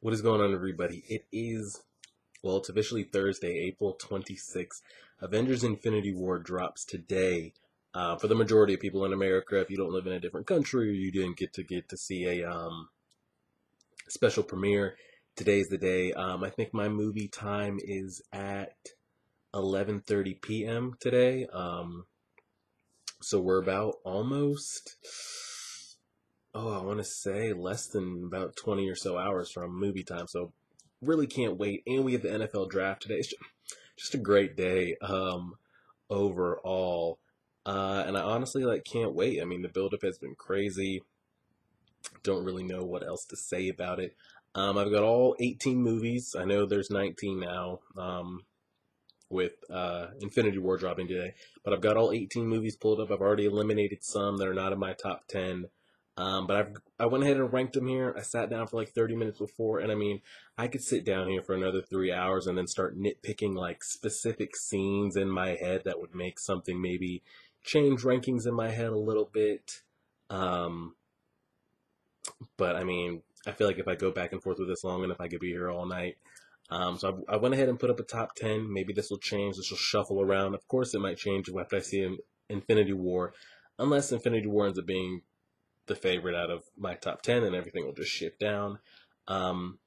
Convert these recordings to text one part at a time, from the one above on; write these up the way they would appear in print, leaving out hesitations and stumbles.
What is going on, everybody? It's officially Thursday, April 26th. Avengers Infinity War drops today. For the majority of people in America, if you don't live in a different country or you didn't get to see a special premiere, today's the day. I think my movie time is at 11:30 p.m. today. So we're about almost, I want to say less than about 20 or so hours from movie time. So really can't wait. And we have the NFL draft today. It's just a great day overall. And I honestly can't wait. I mean, the buildup has been crazy. Don't really know what else to say about it. I've got all 18 movies. I know there's 19 now. With Infinity War dropping today. But I've got all 18 movies pulled up. I've already eliminated some that are not in my top 10. But I went ahead and ranked them here. I sat down for like 30 minutes before, and I mean, I could sit down here for another 3 hours and then start nitpicking like specific scenes in my head that would make something maybe change rankings in my head a little bit. Um, but I mean, I feel like if I go back and forth with this long enough, I could be here all night. So I went ahead and put up a top 10. Maybe this will change. This will shuffle around. Of course, it might change after I see Infinity War, unless Infinity War ends up being the favorite out of my top 10 and everything will just shift down. Um,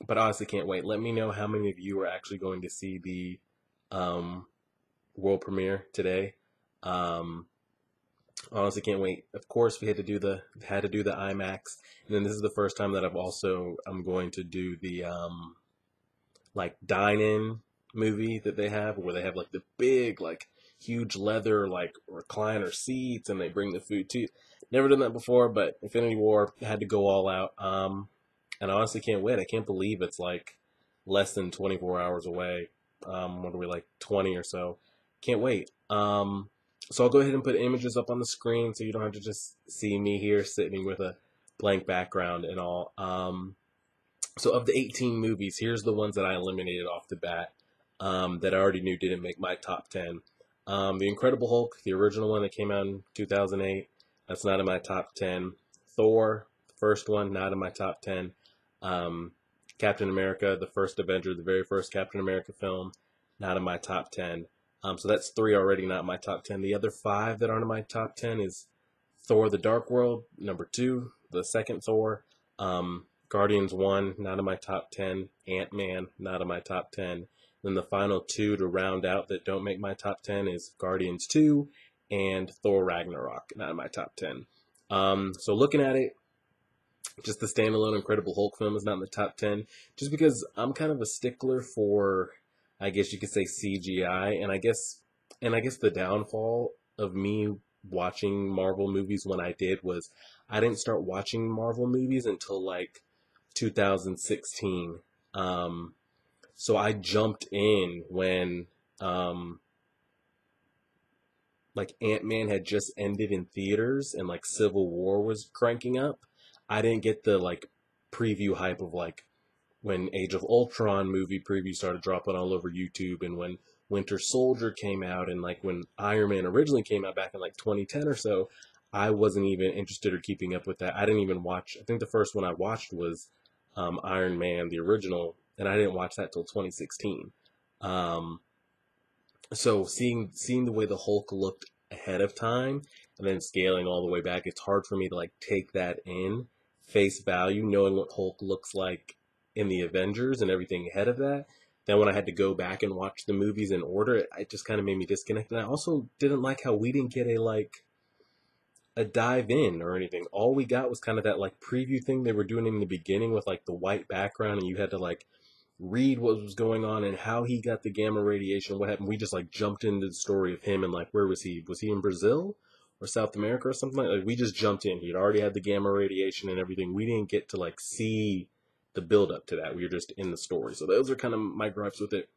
but honestly, can't wait. Let me know how many of you are actually going to see the um, world premiere today. Um, Honestly, can't wait. Of course, we had to do the IMAX, and then this is the first time that I'm going to do the like dine-in movie that they have, where they have like the big huge leather recliner seats, and they bring the food to you. Never done that before, but Infinity War had to go all out. And I honestly can't wait. I can't believe it's like less than 24 hours away. What are we, like 20 or so? Can't wait. So I'll go ahead and put images up on the screen so you don't have to just see me here sitting with a blank background and all. So of the 18 movies, here's the ones that I eliminated off the bat, that I already knew didn't make my top 10. The Incredible Hulk, the original one that came out in 2008, that's not in my top 10. Thor, the first one, not in my top 10. Um, Captain America, the first Avenger, the very first Captain America film, not in my top 10. So that's three already not in my top 10. The other five that aren't in my top 10 is Thor the Dark World, number two, the second Thor. Guardians 1, not in my top 10. Ant-Man, not in my top 10. Then the final two to round out that don't make my top 10 is Guardians 2 and Thor Ragnarok, not in my top 10. So looking at it, just the standalone Incredible Hulk film is not in the top 10, just because I'm kind of a stickler for, I guess you could say, CGI, and I guess the downfall of me watching Marvel movies when I did was I didn't start watching Marvel movies until like 2016. So I jumped in when um, Ant-Man had just ended in theaters and like Civil War was cranking up. I didn't get the preview hype of when Age of Ultron movie previews started dropping all over YouTube, and when Winter Soldier came out, and when Iron Man originally came out back in 2010 or so. I wasn't even interested or keeping up with that. I didn't even watch. I think the first one I watched was Iron Man, the original, and I didn't watch that till 2016. Um, so seeing the way the Hulk looked ahead of time, and then scaling all the way back, it's hard for me to take that in face value, knowing what Hulk looks like in the Avengers and everything ahead of that. Then when I had to go back and watch the movies in order, it just kind of made me disconnect. And I also didn't like how we didn't get a dive in or anything. All we got was kind of that preview thing they were doing in the beginning with the white background, and you had to read what was going on and how he got the gamma radiation, what happened. We just jumped into the story of him, and where was he? Was he in Brazil or South America or something we just jumped in. He'd already had the gamma radiation and everything. We didn't get to see the build up to that. We were just in the story. So those are kind of my gripes with it.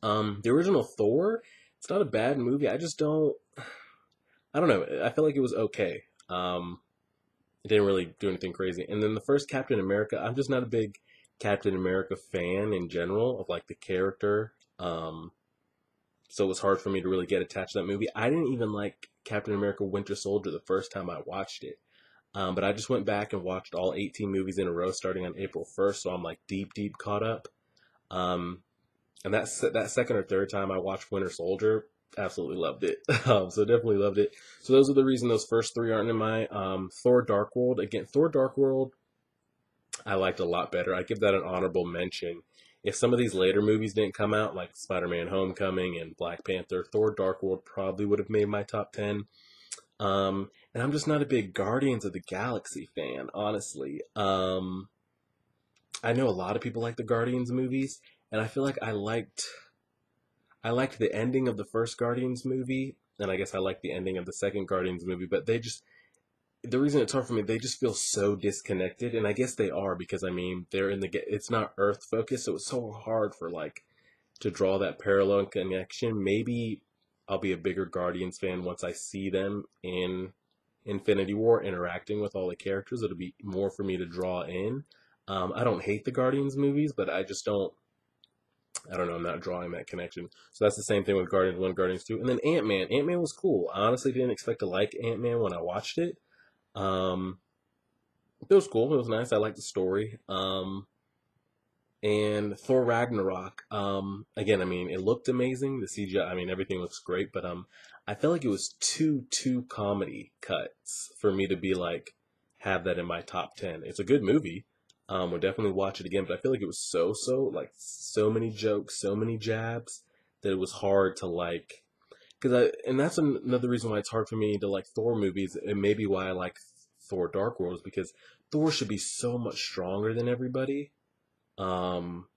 The original Thor, it's not a bad movie. I don't know. I feel like it was okay. It didn't really do anything crazy. And then the first Captain America, I'm just not a big Captain America fan in general of the character. So it was hard for me to really get attached to that movie. I didn't even like Captain America Winter Soldier the first time I watched it. But I just went back and watched all 18 movies in a row starting on April 1st, so I'm like deep caught up. Um, and that second or third time I watched Winter Soldier, absolutely loved it. So definitely loved it. So those are the reason those first three aren't in my Thor Dark World. Again, Thor Dark World I liked a lot better. I give that an honorable mention. If some of these later movies didn't come out, like Spider-Man Homecoming and Black Panther, Thor Dark World probably would have made my top 10. And I'm just not a big Guardians of the Galaxy fan, honestly. I know a lot of people like the Guardians movies, and I feel like I liked the ending of the first Guardians movie, and I guess I like the ending of the second Guardians movie, but the reason it's hard for me, they just feel so disconnected, and I guess they are because I mean it's not Earth focused, so it's so hard for like to draw that parallel and connection. Maybe I'll be a bigger Guardians fan once I see them in Infinity War interacting with all the characters. It'll be more for me to draw in. I don't hate the Guardians movies, but I just don't. I don't know. I'm not drawing that connection. So that's the same thing with Guardians 1, Guardians 2. And then Ant Man. Ant Man was cool. I honestly didn't expect to like Ant Man when I watched it. Um, it was cool. It was nice. I liked the story. And Thor Ragnarok. Again, I mean, it looked amazing. The CGI, I mean, everything looks great. But I felt like it was two comedy cuts for me to be like have that in my top 10. It's a good movie. We'll definitely watch it again. But I feel like it was like so many jokes, so many jabs that it was hard to like. And that's another reason why it's hard for me to like Thor movies, and maybe why I like Thor Dark World is because Thor should be so much stronger than everybody. Um,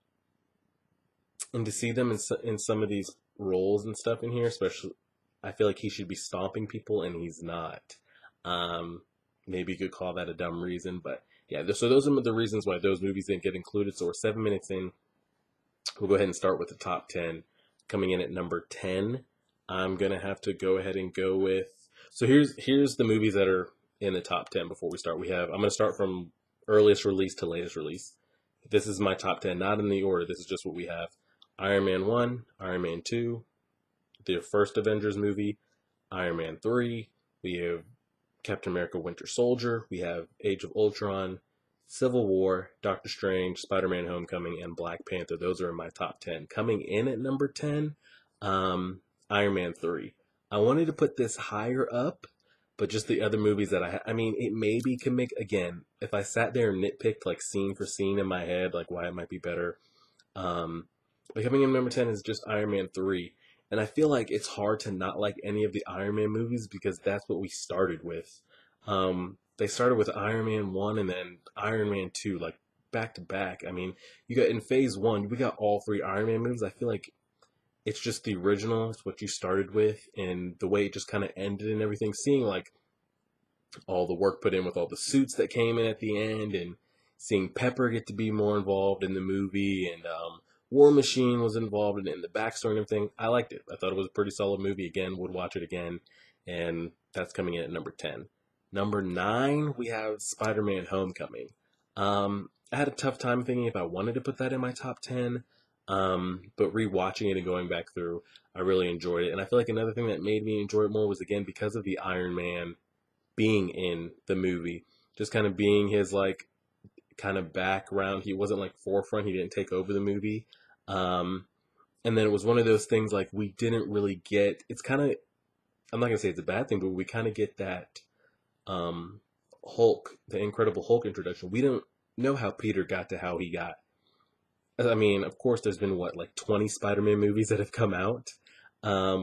and to see them in some of these roles and stuff in here, especially, I feel like he should be stomping people, and he's not. Um, Maybe you could call that a dumb reason, but yeah. So those are the reasons why those movies didn't get included. So we're 7 minutes in. We'll go ahead and start with the top 10. Coming in at number 10, I'm gonna have to go ahead and go with. So here's the movies that are in the top 10 before we start. I'm gonna start from earliest release to latest release. This is my top 10, not in the order. This is just what we have. Iron Man 1, Iron Man 2, the first Avengers movie, Iron Man 3, we have Captain America Winter Soldier, we have Age of Ultron, Civil War, Doctor Strange, Spider-Man Homecoming, and Black Panther. Those are in my top 10. Coming in at number 10, Iron Man 3. I wanted to put this higher up, but just the other movies that I mean, it maybe can make, again, if I sat there and nitpicked like scene for scene in my head, like why it might be better. But coming in number 10 is just Iron Man 3. And I feel like it's hard to not like any of the Iron Man movies because that's what we started with. They started with Iron Man 1 and then Iron Man 2, like back to back. I mean, you got in phase 1, we got all three Iron Man movies. I feel like it's just the original, it's what you started with, and the way it just kind of ended and everything. Seeing like all the work put in with all the suits that came in at the end, and seeing Pepper get to be more involved in the movie, and War Machine was involved in the backstory and everything. I liked it. I thought it was a pretty solid movie. Again, would watch it again, and that's coming in at number 10. Number 9, we have Spider-Man Homecoming. I had a tough time thinking if I wanted to put that in my top 10, but rewatching it and going back through, I really enjoyed it. And I feel like another thing that made me enjoy it more was, again, because of the Iron Man being in the movie, just kind of being his like kind of background. He wasn't like forefront. He didn't take over the movie. Um, and then it was one of those things like we didn't really get. It's kind of, I'm not gonna say it's a bad thing, but we kind of get that Hulk, the Incredible Hulk introduction. We don't know how Peter got to how he got. I mean, of course, there's been what, like 20 Spider-Man movies that have come out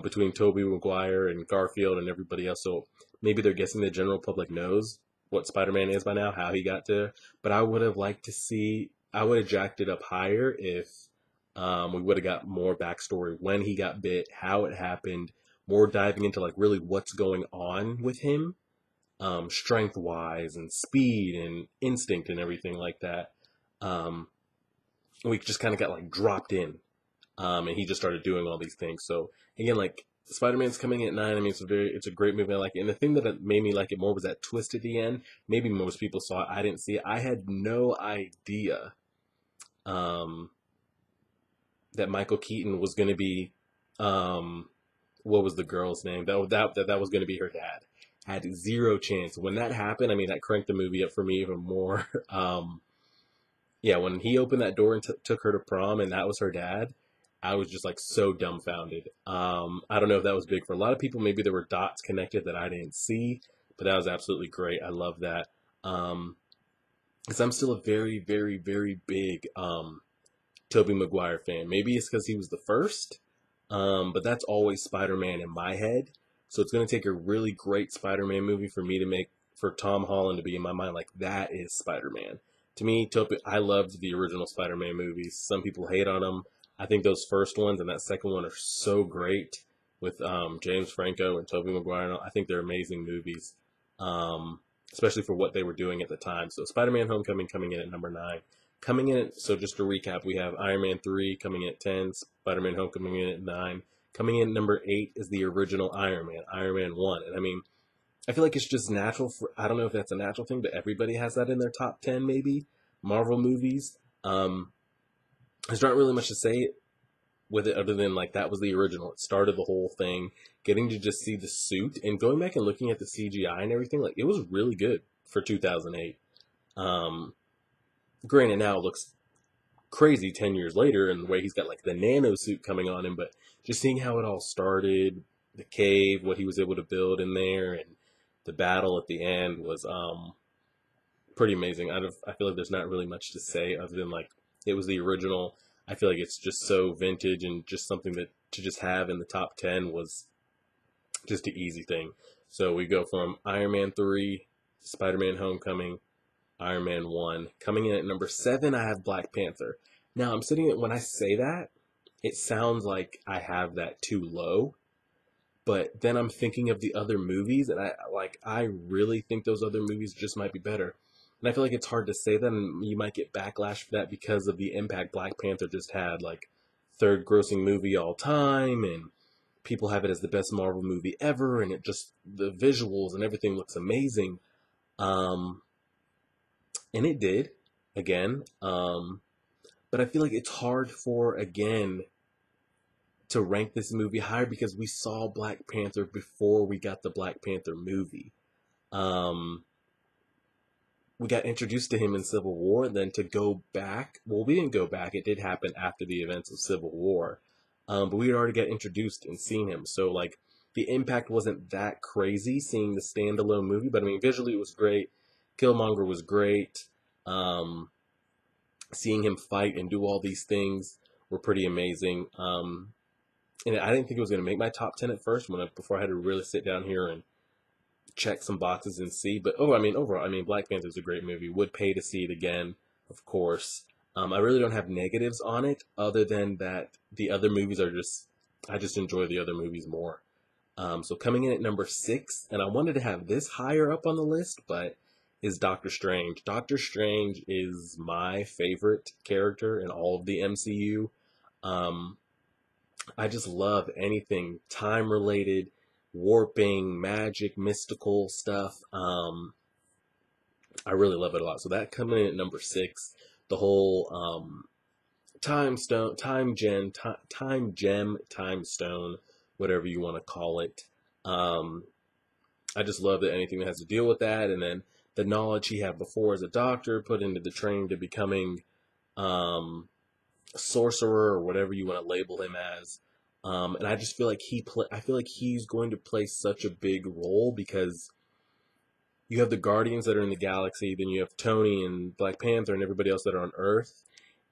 between Tobey Maguire and Garfield and everybody else. So maybe they're guessing the general public knows what Spider-Man is by now, how he got there. But I would have liked to see, I would have jacked it up higher if we would have got more backstory when he got bit, how it happened, more diving into like really what's going on with him, strength-wise and speed and instinct and everything like that. Um, we just kind of got like dropped in, and he just started doing all these things. So again, like Spider-Man's coming in at 9. I mean, it's a great movie. I like it. And the thing that made me like it more was that twist at the end. Maybe most people saw it. I didn't see it. I had no idea um, that Michael Keaton was going to be, what was the girl's name? That was going to be her dad. had zero chance. When that happened, I mean, that cranked the movie up for me even more. Yeah, when he opened that door and took her to prom, and that was her dad, I was just like so dumbfounded. I don't know if that was big for a lot of people. Maybe there were dots connected that I didn't see, but that was absolutely great. I love that. Um, because I'm still a very, very, very big Tobey Maguire fan. Maybe it's because he was the first, but that's always Spider-Man in my head. So it's going to take a really great Spider-Man movie for me to make, for Tom Holland to be in my mind like that is Spider-Man. To me, Tobey, I loved the original Spider-Man movies. Some people hate on them. I think those first ones and that second one are so great with James Franco and Tobey Maguire. I think they're amazing movies, um, especially for what they were doing at the time. So Spider-Man Homecoming coming in at number 9. Coming in at, so just to recap, we have Iron Man 3 coming in at 10, Spider-Man Homecoming in at 9. Coming in at number 8 is the original Iron Man 1. And I mean, I feel like it's just natural for, I don't know if that's a natural thing, but everybody has that in their top 10 maybe, Marvel movies. Um, there's not really much to say with it other than like that was the original. It started the whole thing. Getting to just see the suit and going back and looking at the CGI and everything, like it was really good for 2008. Um, Granted, now it looks crazy 10 years later and the way he's got like the nano suit coming on him, but just seeing how it all started, the cave, what he was able to build in there, and the battle at the end was pretty amazing. I feel like there's not really much to say other than like it was the original. I feel like it's just so vintage and just something that to just have in the top 10 was just an easy thing. So we go from Iron Man 3, Spider-Man Homecoming, Iron Man 1. Coming in at number 7, I have Black Panther. Now, I'm sitting, when I say that, it sounds like I have that too low, but then I'm thinking of the other movies, and I really think those other movies just might be better. And I feel like it's hard to say that, and you might get backlash for that because of the impact Black Panther just had, like third grossing movie all time, and people have it as the best Marvel movie ever, and it just the visuals and everything looks amazing. Um, and it did again. But I feel like it's hard for again to rank this movie higher because we saw Black Panther before we got the Black Panther movie. Um, we got introduced to him in Civil War, and then to go back, well, we didn't go back. It did happen after the events of Civil War, but we had already got introduced and seen him. So like the impact wasn't that crazy seeing the standalone movie, but I mean visually it was great. Killmonger was great. Um, Seeing him fight and do all these things were pretty amazing. And I didn't think it was going to make my top 10 at first before I had to really sit down here and check some boxes and see. But overall, I mean, Black Panther is a great movie. Would pay to see it again, of course. I really don't have negatives on it other than that the other movies are just, I just enjoy the other movies more. So coming in at number 6, and I wanted to have this higher up on the list, but is Doctor Strange. Doctor Strange is my favorite character in all of the MCU. Um, I just love anything time related, warping, magic, mystical stuff. I really love it a lot. So that coming in at number 6, the whole time stone, time gem, time stone, whatever you want to call it. Um, I just love that anything that has to deal with that, and then the knowledge he had before as a doctor put into the training to becoming um, a sorcerer or whatever you want to label him as. And I just feel like I feel like he's going to play such a big role because you have the Guardians that are in the galaxy, then you have Tony and Black Panther and everybody else that are on Earth,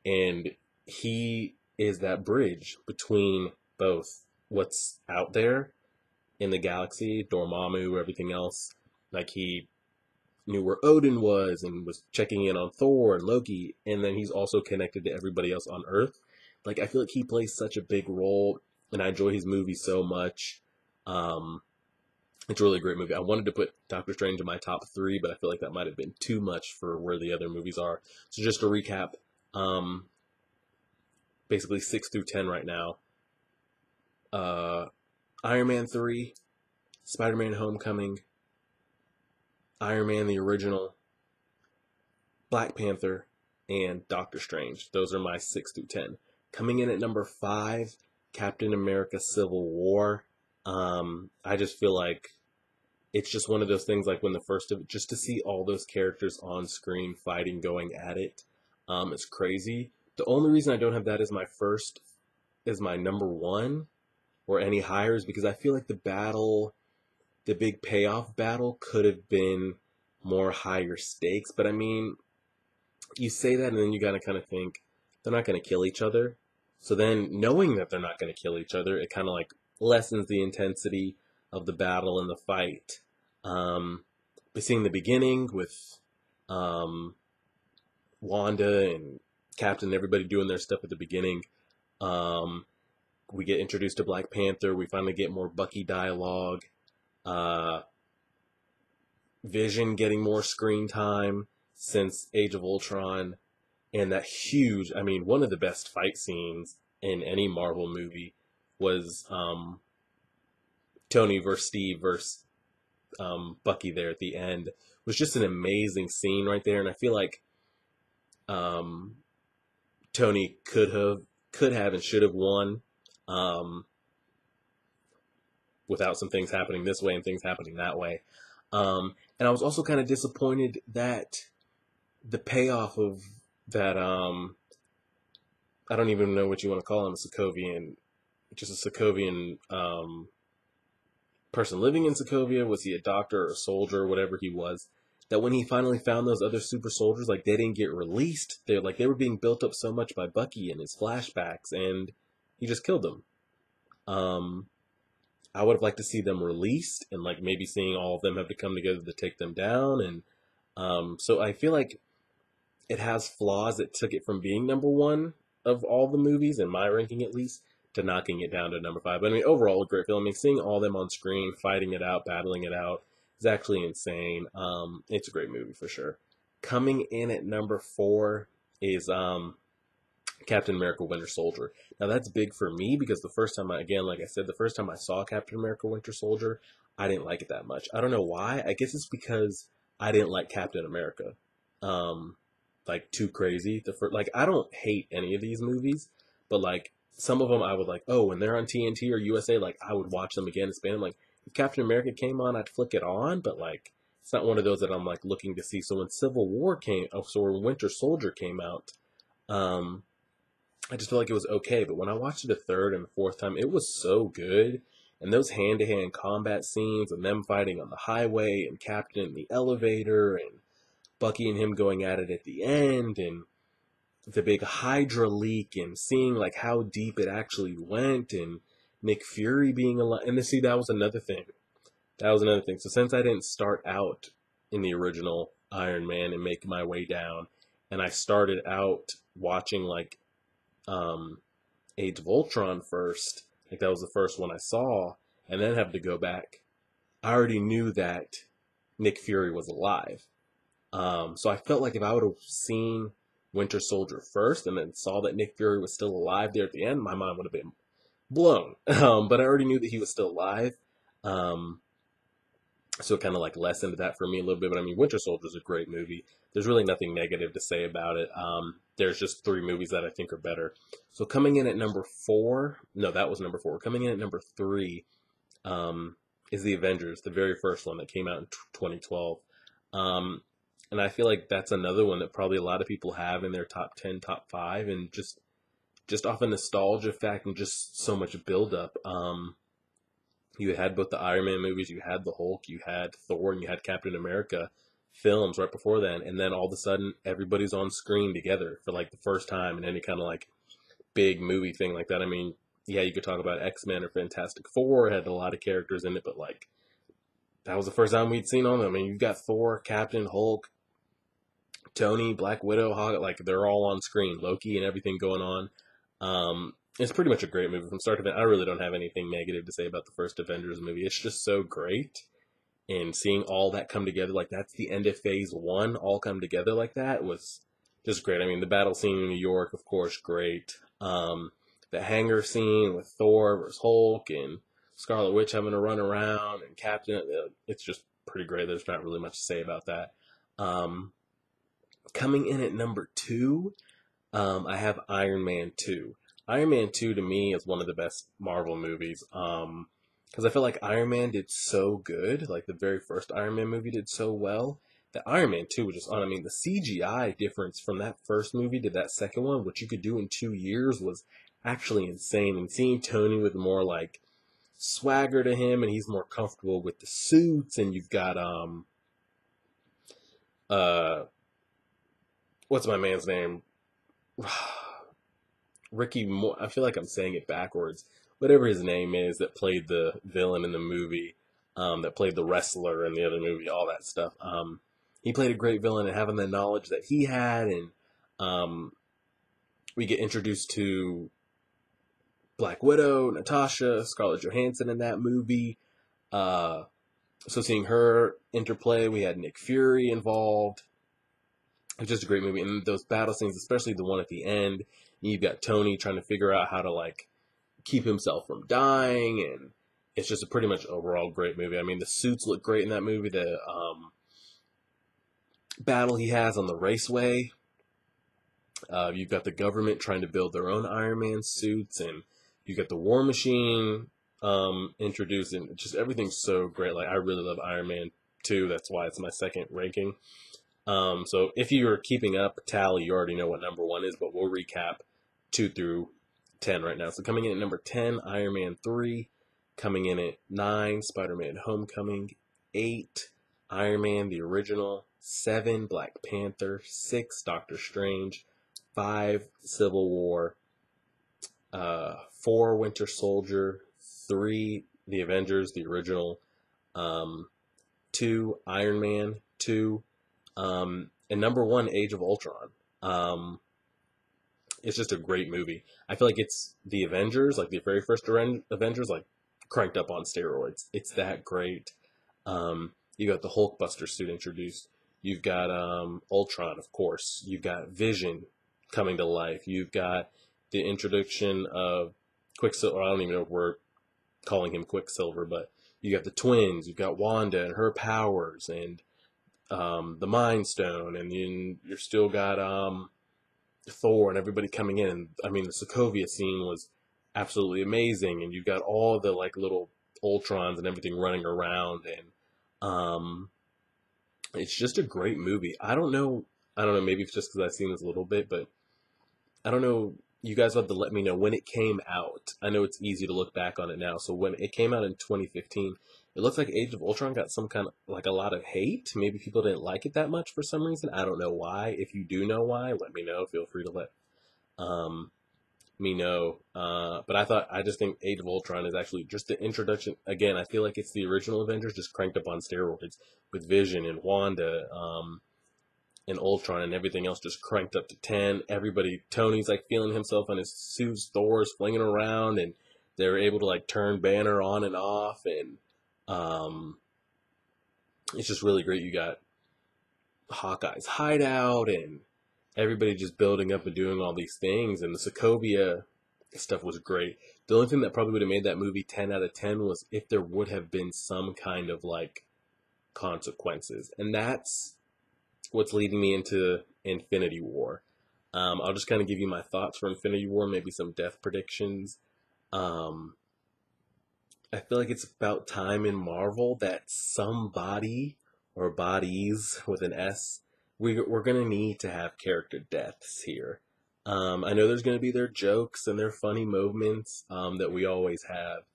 and he is that bridge between both what's out there in the galaxy, Dormammu, everything else. Like he knew where Odin was and was checking in on Thor and Loki, and then he's also connected to everybody else on Earth. Like I feel like he plays such a big role, and I enjoy his movie so much. Um, it's a really great movie. I wanted to put Doctor Strange in my top 3, but I feel like that might have been too much for where the other movies are. So just to recap, um, basically 6 through 10 right now. Uh, Iron Man 3, Spider-Man Homecoming, Iron Man the original, Black Panther, and Doctor Strange. Those are my 6 through 10. Coming in at number 5, Captain America Civil War. I just feel like it's just one of those things like when the first of just to see all those characters on screen fighting, going at it, it's crazy. The only reason I don't have that as my first, as my number one or any higher is because I feel like the battle, the big payoff battle could have been more higher stakes. But I mean, you say that and then you gotta kind of think they're not gonna kill each other. So then knowing that they're not gonna kill each other, it kind of like lessens the intensity of the battle and the fight. But seeing the beginning with um, Wanda and Captain, everybody doing their stuff at the beginning. Um, we get introduced to Black Panther. We finally get more Bucky dialogue. Uh, Vision getting more screen time since Age of Ultron. And that huge, I mean, one of the best fight scenes in any Marvel movie was Tony versus Steve versus Bucky there at the end. It was just an amazing scene right there. And I feel like um, Tony could have and should have won um, without some things happening this way and things happening that way. And I was also kind of disappointed that the payoff of that I don't even know what you want to call him, a Sokovian, just a Sokovian person living in Sokovia. Was he a doctor or a soldier or whatever he was? That when he finally found those other super soldiers, like they didn't get released. They were being built up so much by Bucky and his flashbacks, and he just killed them. Um, I would have liked to see them released and like maybe seeing all of them have to come together to take them down. And so I feel like it has flaws that took it from being number one of all the movies, in my ranking at least, to knocking it down to number five. But I mean, overall, a great film. I mean, seeing all of them on screen, fighting it out, battling it out, is actually insane. It's a great movie for sure. Coming in at number four is Captain America Winter Soldier. Now that's big for me because the first time again, like I said, the first time I saw Captain America Winter Soldier, I didn't like it that much. I don't know why. I guess it's because I didn't like Captain America. Um, like too crazy. Like I don't hate any of these movies, but like some of them I would like, oh, when they're on TNT or USA, like I would watch them again and spend them. Like if Captain America came on, I'd flick it on, but like it's not one of those that I'm like looking to see. So when when Winter Soldier came out, um, I just felt like it was okay. But when I watched it a third and fourth time, it was so good. And those hand-to-hand combat scenes and them fighting on the highway and Captain in the elevator and Bucky and him going at it at the end and the big Hydra leak and seeing like how deep it actually went and Nick Fury being alive. And to see that was another thing. That was another thing. So since I didn't start out in the original Iron Man and make my way down, and I started out watching like um, Age of Ultron first, like that was the first one I saw, and then have to go back. I already knew that Nick Fury was alive. So I felt like if I would have seen Winter Soldier first and then saw that Nick Fury was still alive there at the end, my mind would have been blown. But I already knew that he was still alive. Um, so it kind of like lessened that for me a little bit. But I mean, Winter Soldier is a great movie. There's really nothing negative to say about it. There's just three movies that I think are better. So coming in at number four, no, that was number four. Coming in at number three is The Avengers, the very first one that came out in 2012. Um, and I feel like that's another one that probably a lot of people have in their top 10, top five, and just off a nostalgia fact and just so much buildup. You had both the Iron Man movies, you had the Hulk, you had Thor, and you had Captain America films right before then, and then all of a sudden everybody's on screen together for like the first time in any kind of like big movie thing like that. I mean, yeah, you could talk about X-Men or Fantastic Four, it had a lot of characters in it, but like that was the first time we'd seen all of them. I mean, you've got Thor, Captain, Hulk, Tony, Black Widow, Hawk, like they're all on screen, Loki and everything going on. It's pretty much a great movie from start to finish. I really don't have anything negative to say about the first Avengers movie. It's just so great. And seeing all that come together, like that's the end of phase one, all come together like that was just great. I mean, the battle scene in New York, of course, great. The hangar scene with Thor versus Hulk and Scarlet Witch having to run around and Captain, it's just pretty great. There's not really much to say about that. Um, Coming in at number two, I have Iron Man 2. Iron Man 2 to me is one of the best Marvel movies. because I feel like Iron Man did so good, like the very first Iron Man movie did so well. That Iron Man 2 was just on. I mean, the CGI difference from that first movie to that second one, what you could do in 2 years, was actually insane. And seeing Tony with more like swagger to him, and he's more comfortable with the suits, and you've got uh what's my man's name? Ricky Moore. I feel like I'm saying it backwards. Whatever his name is, that played the villain in the movie, that played the wrestler in the other movie, all that stuff. He played a great villain, and having the knowledge that he had, and um, we get introduced to Black Widow, Natasha, Scarlett Johansson in that movie. Uh, so seeing her interplay, we had Nick Fury involved. It's just a great movie, and those battle scenes, especially the one at the end, you've got Tony trying to figure out how to like keep himself from dying, and it's just a pretty much overall great movie. I mean, the suits look great in that movie. The battle he has on the raceway, you've got the government trying to build their own Iron Man suits, and you got the War Machine introduced, and just everything's so great. Like, I really love Iron Man 2. That's why it's my second ranking. So if you're keeping up a tally, you already know what number one is, but we'll recap 2 through 10 right now. So coming in at number 10, Iron Man 3. Coming in at 9, Spider-Man Homecoming. 8, Iron Man the original. 7, Black Panther. 6, Doctor Strange. 5, Civil War. 4, Winter Soldier. 3, The Avengers the original. 2, Iron Man 2. And number 1, Age of Ultron. It's just a great movie. I feel like it's the Avengers, like the very first Avengers, like cranked up on steroids. It's that great. You got the Hulkbuster suit introduced. You've got Ultron, of course. You've got Vision coming to life. You've got the introduction of Quicksilver. I don't even know if we're calling him Quicksilver, but you got the twins. You've got Wanda and her powers, and the Mind Stone, and then you're still got Thor and everybody coming in. And I mean, the Sokovia scene was absolutely amazing, and you've got all the like little Ultrons and everything running around, and it's just a great movie. I don't know. Maybe it's just because I've seen this a little bit, but I don't know. You guys have to let me know when it came out. I know it's easy to look back on it now. So when it came out in 2015, it looks like Age of Ultron got some kind of like a lot of hate. Maybe people didn't like it that much for some reason. I don't know why. If you do know why, let me know. Feel free to let um, me know. But I just think Age of Ultron is actually just the introduction. Again, I feel like it's the original Avengers just cranked up on steroids with Vision and Wanda. And Ultron and everything else just cranked up to 10. Everybody, Tony's like feeling himself on his suits, Thor's flinging around, and they're able to like turn Banner on and off, and um, it's just really great. You got Hawkeye's hideout, and everybody just building up and doing all these things, and the Sokovia stuff was great. The only thing that probably would have made that movie 10 out of 10 was if there would have been some kind of like consequences, and that's what's leading me into Infinity War. I'll just kind of give you my thoughts for Infinity War, maybe some death predictions. Um, I feel like it's about time in Marvel that somebody, or bodies with an S, we're going to need to have character deaths here. I know there's going to be their jokes and their funny moments that we always have.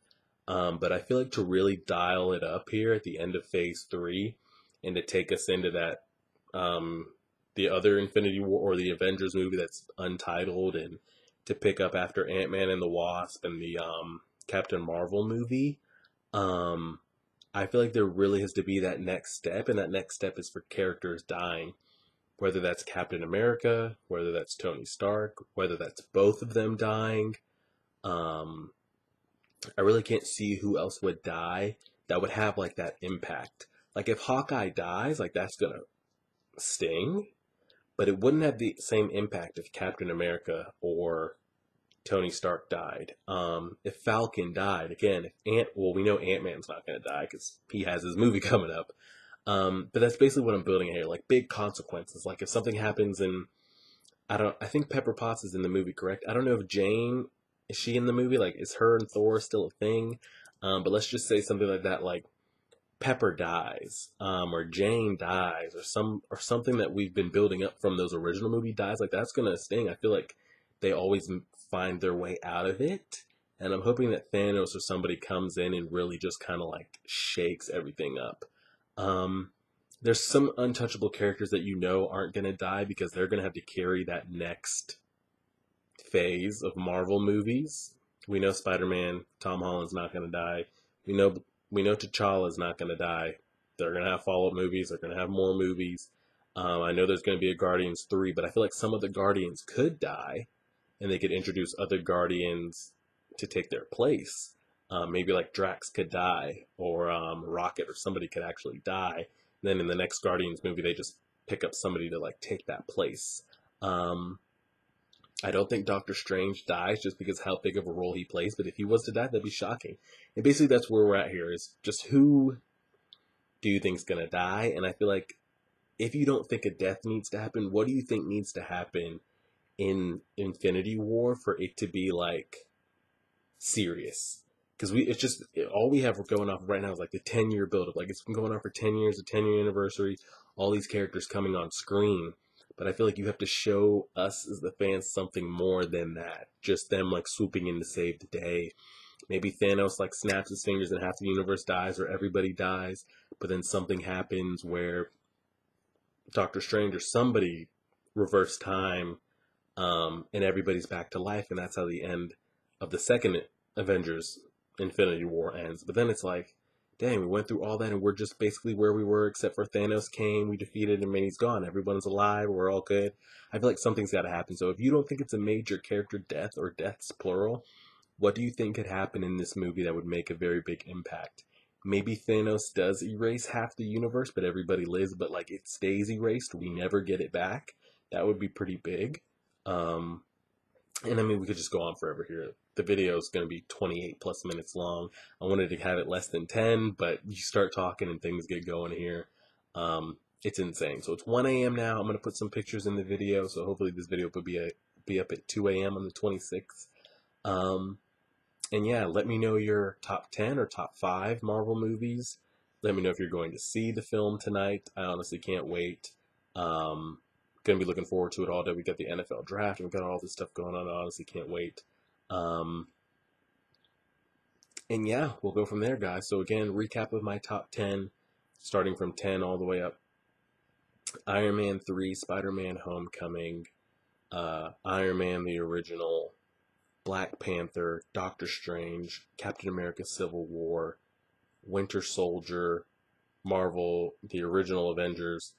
But I feel like to really dial it up here at the end of Phase 3 and to take us into that um, the other Infinity War or the Avengers movie that's untitled, and to pick up after Ant-Man and the Wasp and the Captain Marvel movie. Um, I feel like there really has to be that next step, and that next step is for characters dying. Whether that's Captain America, whether that's Tony Stark, whether that's both of them dying. Um, I really can't see who else would die that would have like that impact. Like if Hawkeye dies, like that's gonna sting, but it wouldn't have the same impact if Captain America or Tony Stark died. If Falcon died, again, we know Ant-Man's not going to die because he has his movie coming up. But that's basically what I'm building here, like big consequences. Like if something happens and I think Pepper Potts is in the movie, correct? I don't know if Jane, is she in the movie? Like, is her and Thor still a thing? But let's just say something like that, like Pepper dies, or Jane dies, or something that we've been building up from those original movie dies. Like that's gonna sting. I feel like they always find their way out of it, and I'm hoping that Thanos or somebody comes in and really just kind of like shakes everything up. Um, there's some untouchable characters that you know aren't gonna die because they're gonna have to carry that next phase of Marvel movies. We know Spider-Man, Tom Holland's not going to die. We know T'Challa's not going to die. They're going to have follow-up movies. They're going to have more movies. I know there's going to be a Guardians 3, but I feel like some of the Guardians could die, and they could introduce other Guardians to take their place. Maybe like Drax could die, or Rocket or somebody could actually die. And then in the next Guardians movie, they just pick up somebody to like take that place. Um, I don't think Doctor Strange dies just because how big of a role he plays, but if he was to die, that'd be shocking. And basically, that's where we're at here is just who do you think's gonna die? And I feel like if you don't think a death needs to happen, what do you think needs to happen in Infinity War for it to be like serious? Because it's just all we have going off right now is like the 10-year buildup. Like it's been going on for 10 years, the 10-year anniversary, all these characters coming on screen. But I feel like you have to show us as the fans something more than that. Just them like swooping in to save the day. Maybe Thanos like snaps his fingers and half the universe dies or everybody dies. But then something happens where Doctor Strange or somebody reverse time, and everybody's back to life. And that's how the end of the second Avengers Infinity War ends. But then it's like, dang, we went through all that and we're just basically where we were except for Thanos came, we defeated him and he's gone. Everyone's alive, we're all good. I feel like something's got to happen. So if you don't think it's a major character death or deaths plural, what do you think could happen in this movie that would make a very big impact? Maybe Thanos does erase half the universe, but everybody lives, but like it stays erased. We never get it back. That would be pretty big. Um, and I mean, we could just go on forever here. The video is going to be 28 plus minutes long. I wanted to have it less than 10, but you start talking and things get going here. It's insane. So it's 1 a.m. now. I'm going to put some pictures in the video. So hopefully this video will be up at 2 a.m. on the 26th. And yeah, let me know your top 10 or top 5 Marvel movies. Let me know if you're going to see the film tonight. I honestly can't wait. Gonna be looking forward to it all day. We got the NFL draft and we got all this stuff going on. I honestly can't wait. And yeah, we'll go from there, guys. So again, recap of my top 10, starting from 10 all the way up. Iron Man 3, Spider-Man Homecoming, Iron Man the original, Black Panther, Doctor Strange, Captain America Civil War, Winter Soldier, Marvel, the original Avengers,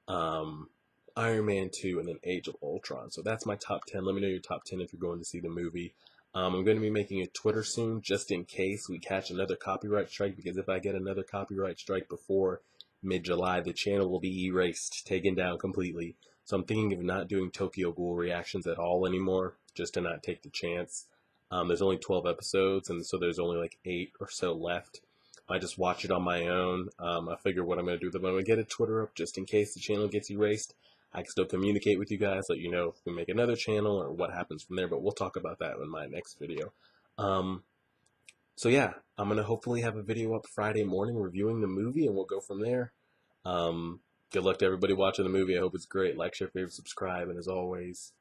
Iron Man 2, and then Age of Ultron. So that's my top 10. Let me know your top 10 if you're going to see the movie. I'm going to be making a Twitter soon just in case we catch another copyright strike, because if I get another copyright strike before mid-July, the channel will be erased, taken down completely. So I'm thinking of not doing Tokyo Ghoul reactions at all anymore, just to not take the chance. There's only 12 episodes, and so there's only like 8 or so left. I just watch it on my own. I figure what I'm going to do. Then I'm going to get a Twitter up just in case the channel gets erased. I can still communicate with you guys, let you know if we make another channel or what happens from there, but we'll talk about that in my next video. So yeah, I'm going to hopefully have a video up Friday morning reviewing the movie, and we'll go from there. Good luck to everybody watching the movie. I hope it's great. Like, share, favorite, subscribe, and as always,